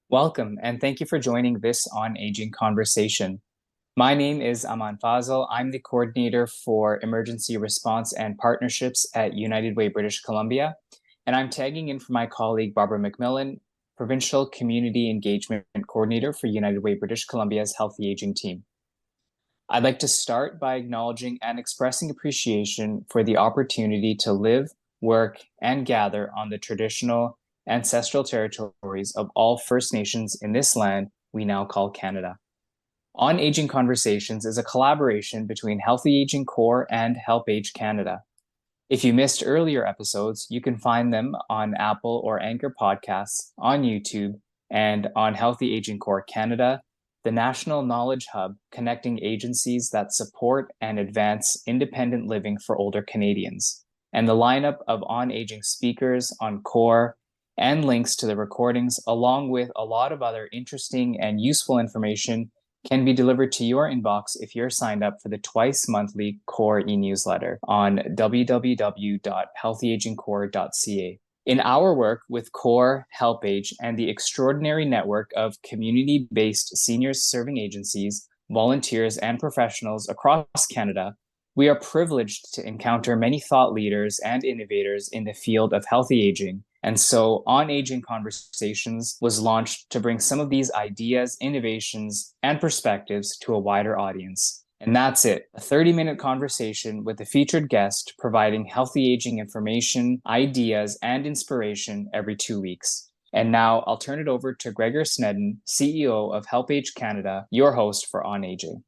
Welcome, and thank you for joining this On Aging conversation. My name is Aman Fazal. I'm the coordinator for emergency response and partnerships at United Way, British Columbia, and I'm tagging in for my colleague Barbara McMillan, provincial community engagement coordinator for United Way, British Columbia's Healthy Aging team. I'd like to start by acknowledging and expressing appreciation for the opportunity to live, work, and gather on the traditional ancestral territories of all First Nations in this land we now call Canada. On Aging Conversations is a collaboration between Healthy Aging Core and Help Age Canada. If you missed earlier episodes, you can find them on Apple or Anchor Podcasts, on YouTube, and on Healthy Aging Core Canada, the national knowledge hub connecting agencies that support and advance independent living for older Canadians. And the lineup of On Aging speakers on Core and links to the recordings, along with a lot of other interesting and useful information, can be delivered to your inbox if you're signed up for the twice monthly Core e-newsletter on www.healthyagingcore.ca. In our work with Core, Help Age, and the extraordinary network of community-based seniors serving agencies, volunteers, and professionals across Canada, we are privileged to encounter many thought leaders and innovators in the field of healthy aging. And so On Aging Conversations was launched to bring some of these ideas, innovations, and perspectives to a wider audience. And that's it, a 30-minute conversation with a featured guest providing healthy aging information, ideas, and inspiration every 2 weeks. And now I'll turn it over to Gregor Snedden, CEO of Help Age Canada, your host for On Aging.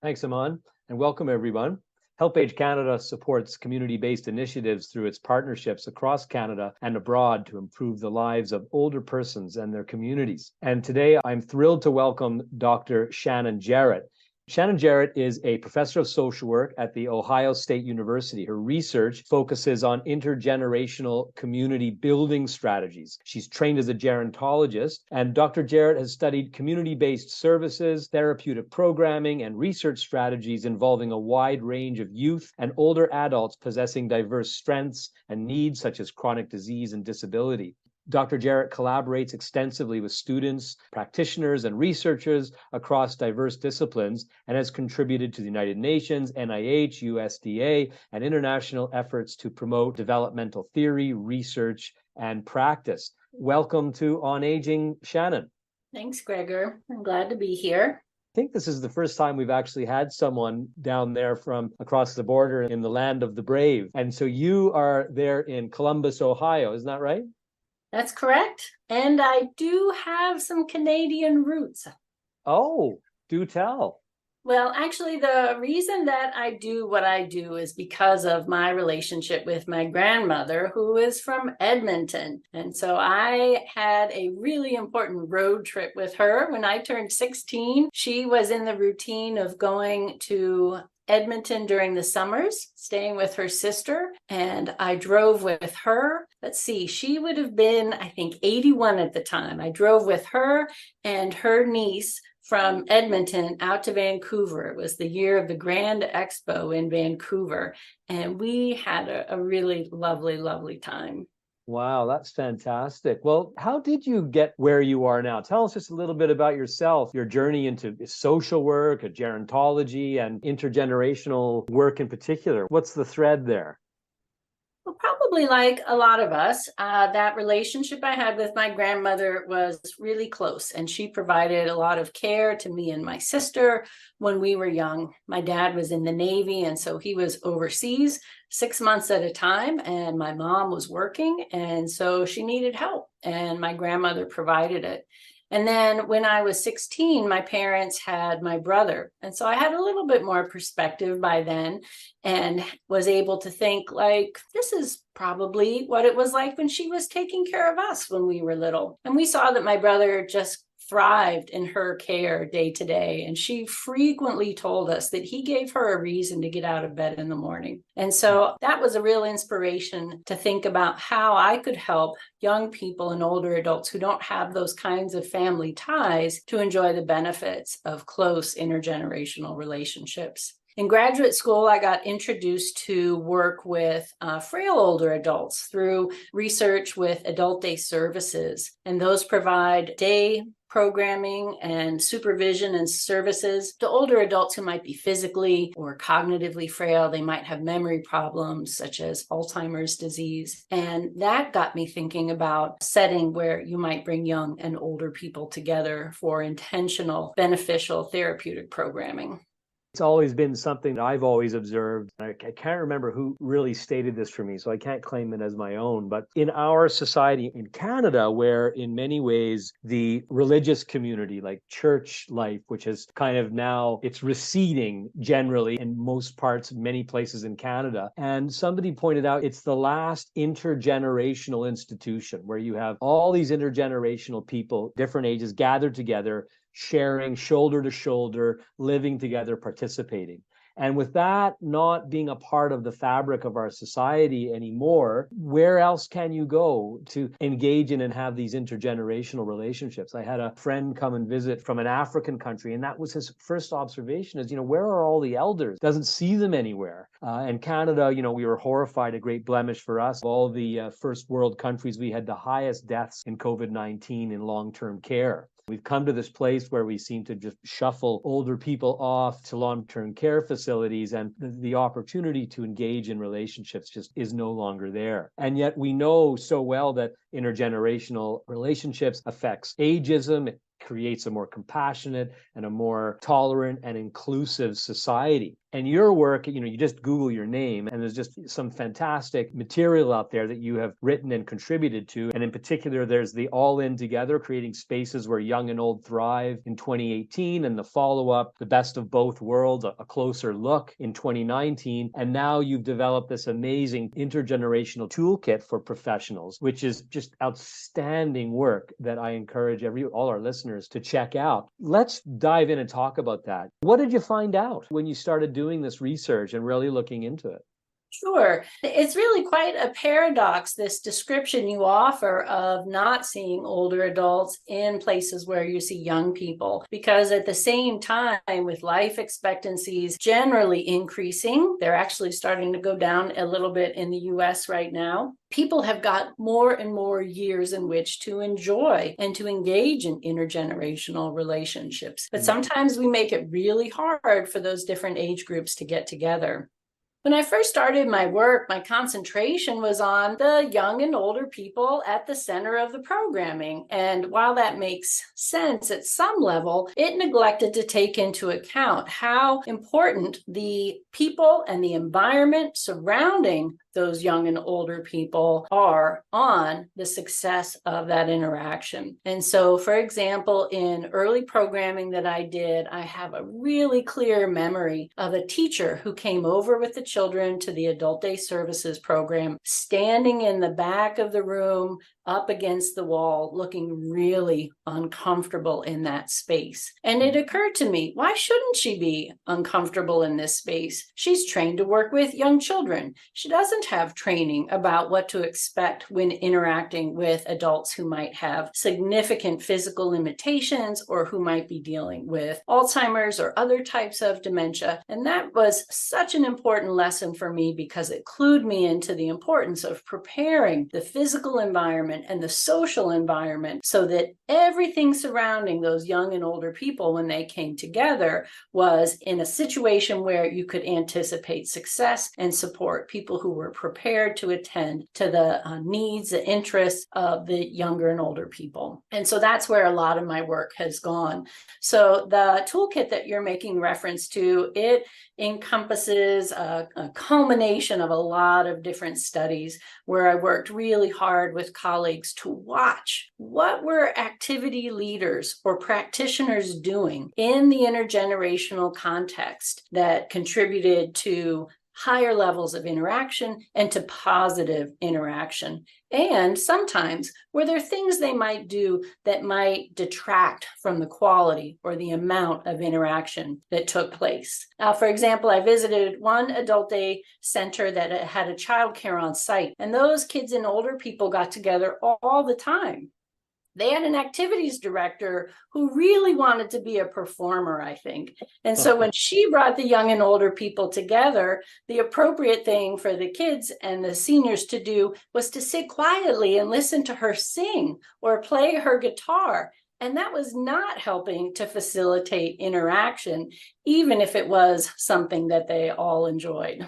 Thanks, Aman, and welcome everyone. Help Age Canada supports community-based initiatives through its partnerships across Canada and abroad to improve the lives of older persons and their communities. And today I'm thrilled to welcome Dr. Shannon Jarrott. Shannon Jarrett is a professor of social work at The Ohio State University. Her research focuses on intergenerational community building strategies. She's trained as a gerontologist, and Dr. Jarrett has studied community-based services, therapeutic programming, and research strategies involving a wide range of youth and older adults possessing diverse strengths and needs such as chronic disease and disability. Dr. Jarrett collaborates extensively with students, practitioners, and researchers across diverse disciplines and has contributed to the United Nations, NIH, USDA, and international efforts to promote developmental theory, research, and practice. Welcome to On Aging, Shannon. Thanks, Gregor. I'm glad to be here. I think this is the first time we've actually had someone down there from across the border in the land of the brave. And so you are there in Columbus, Ohio, isn't that right? That's correct. And I do have some Canadian roots. Oh, do tell. Well, actually, the reason that I do what I do is because of my relationship with my grandmother, who is from Edmonton. And so I had a really important road trip with her when I turned 16. She was in the routine of going to Edmonton during the summers, staying with her sister, and I drove with her. Let's see, she would have been, I think, 81 at the time. I drove with her and her niece from Edmonton out to Vancouver. It was the year of the Grand Expo in Vancouver, and we had a really lovely, lovely time. Wow, that's fantastic. Well, how did you get where you are now? Tell us just a little bit about yourself, your journey into social work, gerontology, and intergenerational work in particular. What's the thread there? Well, probably like a lot of us, that relationship I had with my grandmother was really close, and she provided a lot of care to me and my sister when we were young. My dad was in the Navy, and so he was overseas 6 months at a time, and my mom was working, and so she needed help, and my grandmother provided it. And then when I was 16, my parents had my brother. And so I had a little bit more perspective by then and was able to think like, this is probably what it was like when she was taking care of us when we were little. And we saw that my brother just thrived in her care day to day. And she frequently told us that he gave her a reason to get out of bed in the morning. And so that was a real inspiration to think about how I could help young people and older adults who don't have those kinds of family ties to enjoy the benefits of close intergenerational relationships. In graduate school, I got introduced to work with frail older adults through research with adult day services. And those provide day programming and supervision and services to older adults who might be physically or cognitively frail. They might have memory problems such as Alzheimer's disease. And that got me thinking about a setting where you might bring young and older people together for intentional, beneficial therapeutic programming. It's always been something that I've always observed. I can't remember who really stated this for me, so I can't claim it as my own. But in our society in Canada, where in many ways the religious community, like church life, which is kind of now, it's receding generally in most parts, many places in Canada. And somebody pointed out it's the last intergenerational institution where you have all these intergenerational people, different ages, gathered together, sharing shoulder to shoulder, living together, participating. And with that not being a part of the fabric of our society anymore, where else can you go to engage in and have these intergenerational relationships? I had a friend come and visit from an African country, and that was his first observation is, where are all the elders? Doesn't see them anywhere. And Canada, we were horrified, a great blemish for us. Of all the first world countries, we had the highest deaths in COVID-19 in long-term care. We've come to this place where we seem to just shuffle older people off to long-term care facilities, and the opportunity to engage in relationships just is no longer there. And yet we know so well that intergenerational relationships affects ageism. It creates a more compassionate and a more tolerant and inclusive society. And your work, you just Google your name, and there's just some fantastic material out there that you have written and contributed to. And in particular, there's the All In Together, Creating Spaces Where Young and Old Thrive in 2018, and the follow-up, The Best of Both Worlds, a closer look in 2019. And now you've developed this amazing intergenerational toolkit for professionals, which is just outstanding work that I encourage all our listeners to check out. Let's dive in and talk about that. What did you find out when you started doing this research and really looking into it? Sure. It's really quite a paradox, this description you offer of not seeing older adults in places where you see young people, because at the same time, with life expectancies generally increasing, they're actually starting to go down a little bit in the US right now. People have got more and more years in which to enjoy and to engage in intergenerational relationships. But sometimes we make it really hard for those different age groups to get together. When I first started my work, my concentration was on the young and older people at the center of the programming. And while that makes sense at some level, it neglected to take into account how important the people and the environment surrounding those young and older people are on the success of that interaction. And so, for example, in early programming that I did, I have a really clear memory of a teacher who came over with the children to the adult day services program, standing in the back of the room up against the wall, looking really uncomfortable in that space. And it occurred to me, why shouldn't she be uncomfortable in this space? She's trained to work with young children. She doesn't have training about what to expect when interacting with adults who might have significant physical limitations or who might be dealing with Alzheimer's or other types of dementia. And that was such an important lesson for me because it clued me into the importance of preparing the physical environment and the social environment so that everything surrounding those young and older people when they came together was in a situation where you could anticipate success and support people who were prepared to attend to the needs, the interests of the younger and older people. And so that's where a lot of my work has gone. So the toolkit that you're making reference to, it encompasses a culmination of a lot of different studies where I worked really hard with colleagues to watch what were activity leaders or practitioners doing in the intergenerational context that contributed to higher levels of interaction and to positive interaction. And sometimes were there things they might do that might detract from the quality or the amount of interaction that took place. For example, I visited one adult day center that had a childcare on site, and those kids and older people got together all the time. They had an activities director who really wanted to be a performer, I think. And so when she brought the young and older people together, the appropriate thing for the kids and the seniors to do was to sit quietly and listen to her sing or play her guitar. And that was not helping to facilitate interaction, even if it was something that they all enjoyed.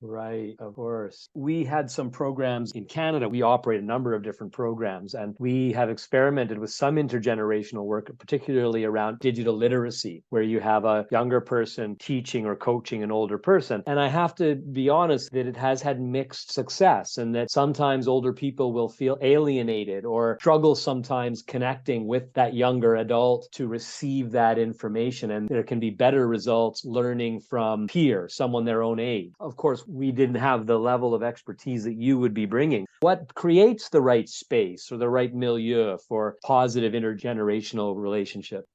Right, of course. We had some programs in Canada. We operate a number of different programs, and we have experimented with some intergenerational work, particularly around digital literacy, where you have a younger person teaching or coaching an older person. And I have to be honest that it has had mixed success, and that sometimes older people will feel alienated or struggle sometimes connecting with that younger adult to receive that information. And there can be better results learning from peer, someone their own age. Of course, we didn't have the level of expertise that you would be bringing. What creates the right space or the right milieu for positive intergenerational relationship?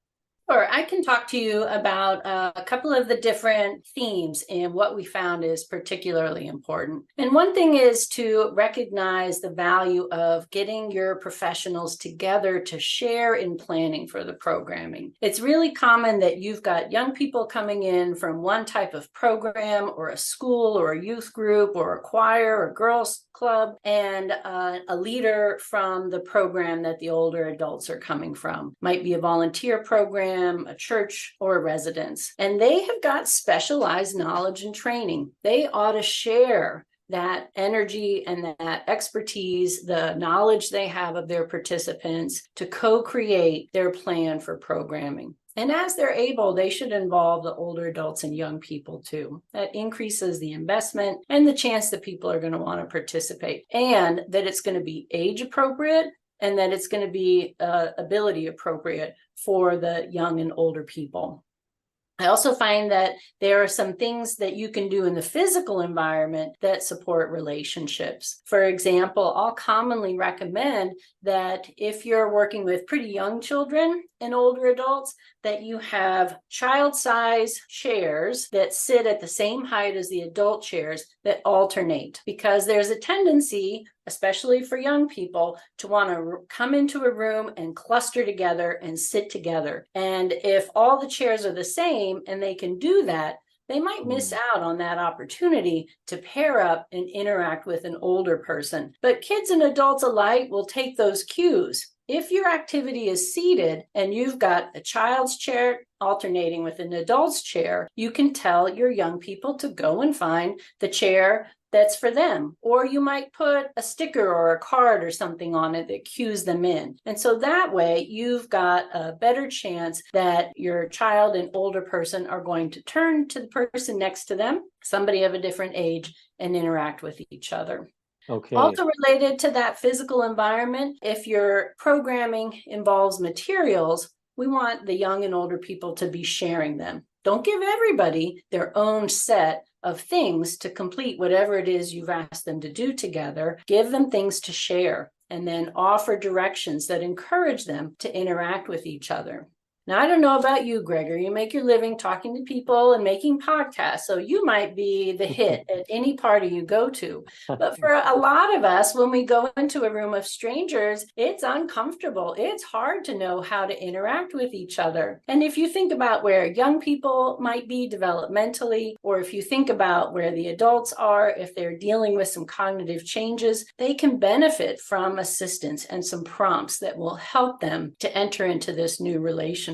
Sure, I can talk to you about a couple of the different themes and what we found is particularly important. And one thing is to recognize the value of getting your professionals together to share in planning for the programming. It's really common that you've got young people coming in from one type of program or a school or a youth group or a choir or girls club and a leader from the program that the older adults are coming from. Might be a volunteer program, a church, or a residence. And they have got specialized knowledge and training. They ought to share that energy and that expertise, the knowledge they have of their participants to co-create their plan for programming. And as they're able, they should involve the older adults and young people too. That increases the investment and the chance that people are going to want to participate, and that it's going to be age appropriate and that it's going to be ability appropriate for the young and older people. I also find that there are some things that you can do in the physical environment that support relationships. For example, I'll commonly recommend that if you're working with pretty young children and older adults, that you have child-size chairs that sit at the same height as the adult chairs that alternate, because there's a tendency, especially for young people, to want to come into a room and cluster together and sit together. And if all the chairs are the same and they can do that, they might miss out on that opportunity to pair up and interact with an older person. But kids and adults alike will take those cues. If your activity is seated and you've got a child's chair alternating with an adult's chair, you can tell your young people to go and find the chair that's for them. Or you might put a sticker or a card or something on it that cues them in. And so that way you've got a better chance that your child and older person are going to turn to the person next to them, somebody of a different age, and interact with each other. Okay. Also related to that physical environment, if your programming involves materials, we want the young and older people to be sharing them. Don't give everybody their own set of things to complete whatever it is you've asked them to do together. Give them things to share and then offer directions that encourage them to interact with each other. Now, I don't know about you, Gregor. You make your living talking to people and making podcasts, so you might be the hit at any party you go to. But for a lot of us, when we go into a room of strangers, it's uncomfortable. It's hard to know how to interact with each other. And if you think about where young people might be developmentally, or if you think about where the adults are, if they're dealing with some cognitive changes, they can benefit from assistance and some prompts that will help them to enter into this new relationship.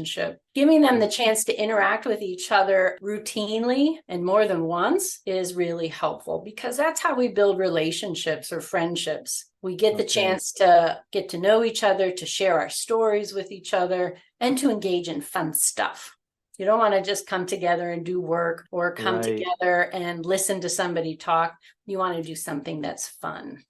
Giving them the chance to interact with each other routinely and more than once is really helpful, because that's how we build relationships or friendships. We get the chance to get to know each other, to share our stories with each other, and to engage in fun stuff. You don't want to just come together and do work or come together and listen to somebody talk. You want to do something that's fun.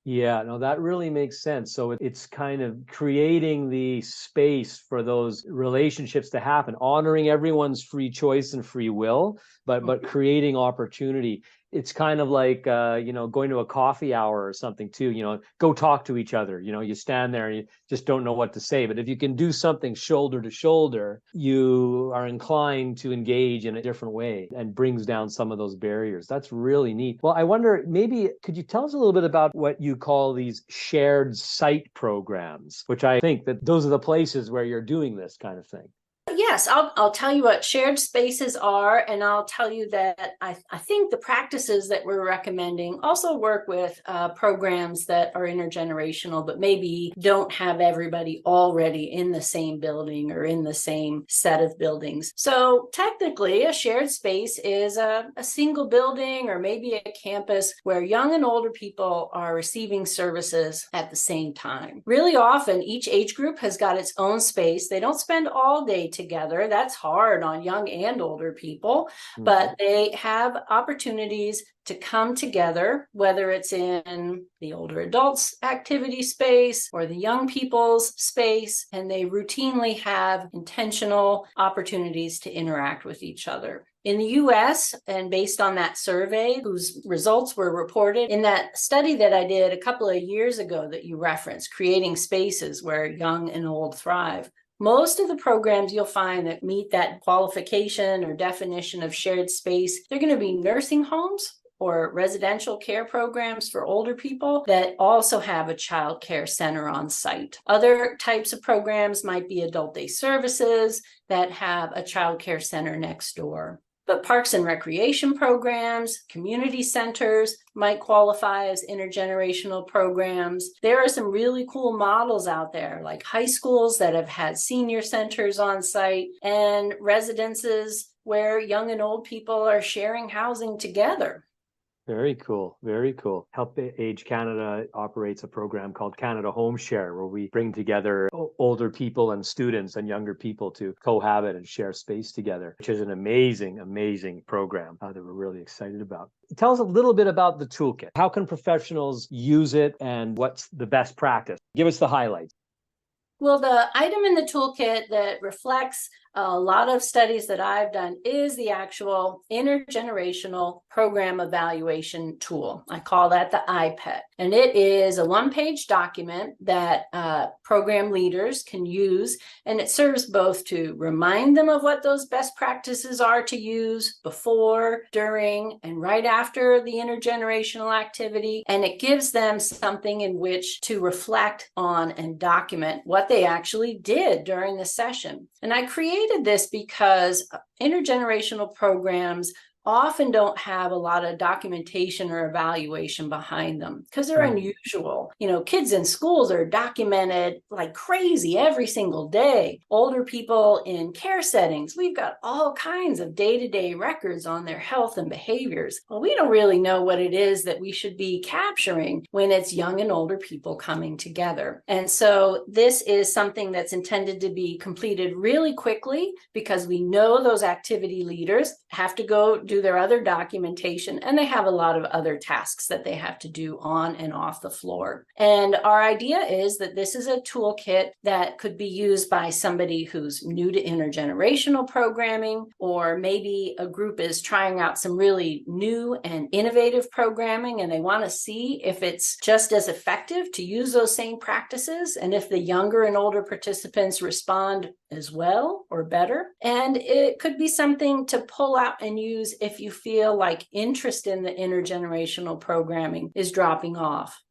Yeah, no, that really makes sense. So it's kind of creating the space for those relationships to happen, honoring everyone's free choice and free will, but creating opportunity. It's kind of like, going to a coffee hour or something too, go talk to each other. You stand there and you just don't know what to say. But if you can do something shoulder to shoulder, you are inclined to engage in a different way and brings down some of those barriers. That's really neat. Well, I wonder, maybe could you tell us a little bit about what you call these shared site programs, which I think that those are the places where you're doing this kind of thing. Yes, I'll tell you what shared spaces are, and I'll tell you that I think the practices that we're recommending also work with programs that are intergenerational, but maybe don't have everybody already in the same building or in the same set of buildings. So technically, a shared space is a single building or maybe a campus where young and older people are receiving services at the same time. Really often, each age group has got its own space. They don't spend all day together. That's hard on young and older people, but they have opportunities to come together, whether it's in the older adults activity space or the young people's space, and they routinely have intentional opportunities to interact with each other. In the US, and based on that survey, whose results were reported in that study that I did a couple of years ago that you referenced, Creating Spaces Where Young and Old Thrive, most of the programs you'll find that meet that qualification or definition of shared space, they're going to be nursing homes or residential care programs for older people that also have a child care center on site. Other types of programs might be adult day services that have a child care center next door. But parks and recreation programs, community centers might qualify as intergenerational programs. There are some really cool models out there, like high schools that have had senior centers on site and residences where young and old people are sharing housing together. Very cool. Very cool. Help Age Canada operates a program called Canada Home Share, where we bring together older people and students and younger people to cohabit and share space together, which is an amazing, amazing program that we're really excited about. Tell us a little bit about the toolkit. How can professionals use it and what's the best practice? Give us the highlights. Well, the item in the toolkit that reflects a lot of studies that I've done is the actual intergenerational program evaluation tool. I call that the IPET. And it is a one-page document that program leaders can use. And it serves both to remind them of what those best practices are to use before, during, and right after the intergenerational activity. And it gives them something in which to reflect on and document what they actually did during the session. And I created this because intergenerational programs often don't have a lot of documentation or evaluation behind them because they're unusual. Kids in schools are documented like crazy every single day. Older people in care settings, we've got all kinds of day-to-day records on their health and behaviors. Well, we don't really know what it is that we should be capturing when it's young and older people coming together. And so this is something that's intended to be completed really quickly because we know those activity leaders have to go do their other documentation, and they have a lot of other tasks that they have to do on and off the floor. And our idea is that this is a toolkit that could be used by somebody who's new to intergenerational programming, or maybe a group is trying out some really new and innovative programming and they want to see if it's just as effective to use those same practices and if the younger and older participants respond as well or better. And it could be something to pull out and use if you feel like interest in the intergenerational programming is dropping off.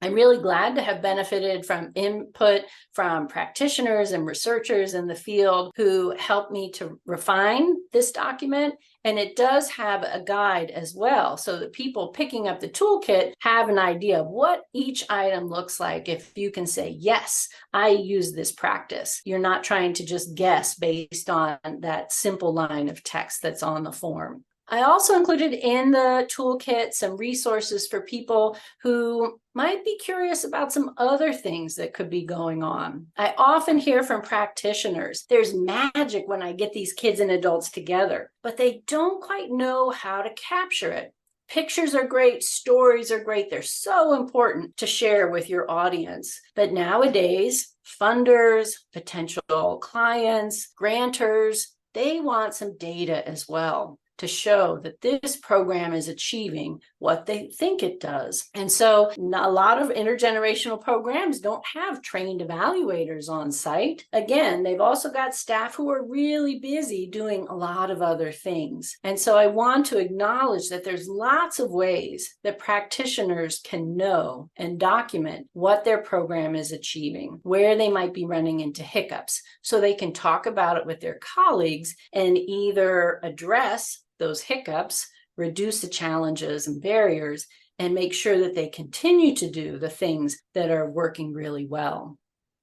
I'm really glad to have benefited from input from practitioners and researchers in the field who helped me to refine this document. And it does have a guide as well, so that people picking up the toolkit have an idea of what each item looks like. If you can say, yes, I use this practice. You're not trying to just guess based on that simple line of text that's on the form. I also included in the toolkit some resources for people who might be curious about some other things that could be going on. I often hear from practitioners, there's magic when I get these kids and adults together, but they don't quite know how to capture it. Pictures are great, stories are great. They're so important to share with your audience. But nowadays, funders, potential clients, grantors, they want some data as well. to show that this program is achieving what they think it does. And so a lot of intergenerational programs don't have trained evaluators on site. Again, they've also got staff who are really busy doing a lot of other things. And so I want to acknowledge that there's lots of ways that practitioners can know and document what their program is achieving, where they might be running into hiccups, so they can talk about it with their colleagues and either address those hiccups, reduce the challenges and barriers, and make sure that they continue to do the things that are working really well.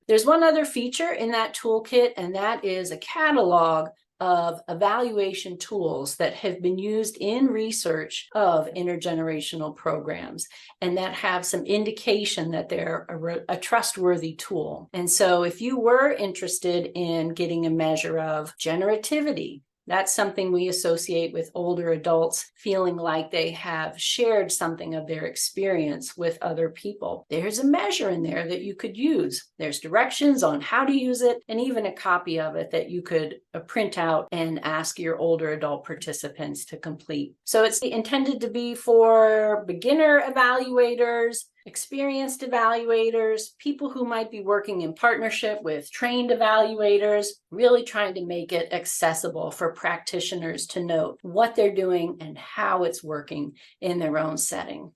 There's one other feature in that toolkit, and that is a catalog of evaluation tools that have been used in research of intergenerational programs and that have some indication that they're a trustworthy tool. And so if you were interested in getting a measure of generativity, that's something we associate with older adults feeling like they have shared something of their experience with other people. There's a measure in there that you could use. There's directions on how to use it, and even a copy of it that you could print out and ask your older adult participants to complete. So it's intended to be for beginner evaluators, experienced evaluators, people who might be working in partnership with trained evaluators, really trying to make it accessible for practitioners to note what they're doing and how it's working in their own setting.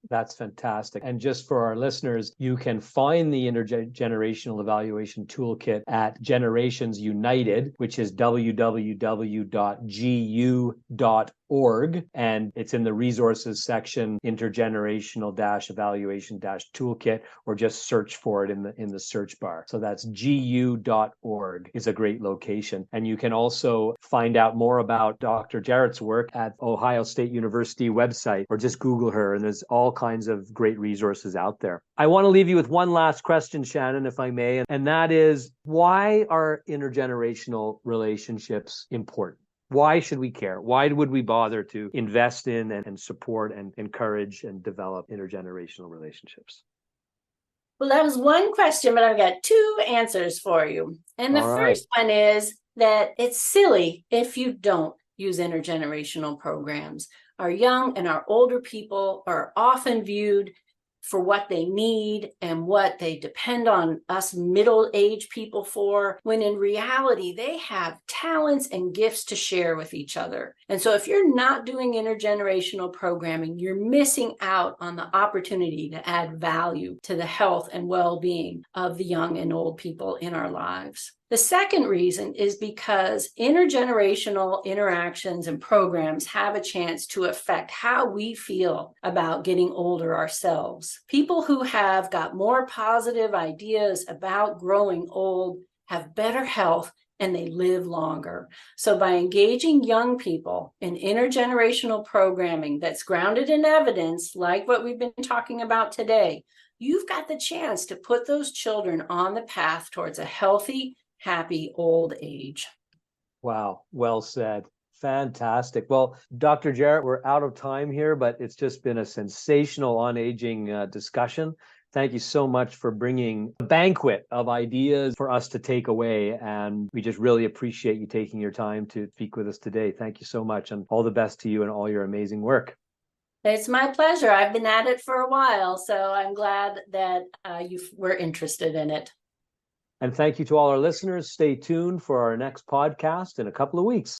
That's fantastic. And just for our listeners, you can find the Intergenerational Evaluation Toolkit at Generations United, which is www.gu.org. And it's in the resources section, intergenerational-evaluation-toolkit, or just search for it in the search bar. So that's gu.org is a great location. And you can also find out more about Dr. Jarrett's work at Ohio State University website, or just Google her, and there's all kinds of great resources out there. I want to leave you with one last question, Shannon, if I may, and that is, why are intergenerational relationships important? Why should we care? Why would we bother to invest in and support and encourage and develop intergenerational relationships? Well, that was one question, but I've got two answers for you. And the first one is that it's silly if you don't use intergenerational programs. Our young and our older people are often viewed for what they need and what they depend on us middle-aged people for, when in reality, they have talents and gifts to share with each other. And so if you're not doing intergenerational programming, you're missing out on the opportunity to add value to the health and well-being of the young and old people in our lives. The second reason is because intergenerational interactions and programs have a chance to affect how we feel about getting older ourselves. People who have got more positive ideas about growing old have better health and they live longer. So by engaging young people in intergenerational programming that's grounded in evidence, like what we've been talking about today, you've got the chance to put those children on the path towards a healthy, happy old age. Wow, well said. Fantastic. Well, Dr. Jarrett, we're out of time here, but it's just been a sensational on-aging discussion. Thank you so much for bringing a banquet of ideas for us to take away. And we just really appreciate you taking your time to speak with us today. Thank you so much, and all the best to you and all your amazing work. It's my pleasure. I've been at it for a while, so I'm glad that you were interested in it. And thank you to all our listeners. Stay tuned for our next podcast in a couple of weeks.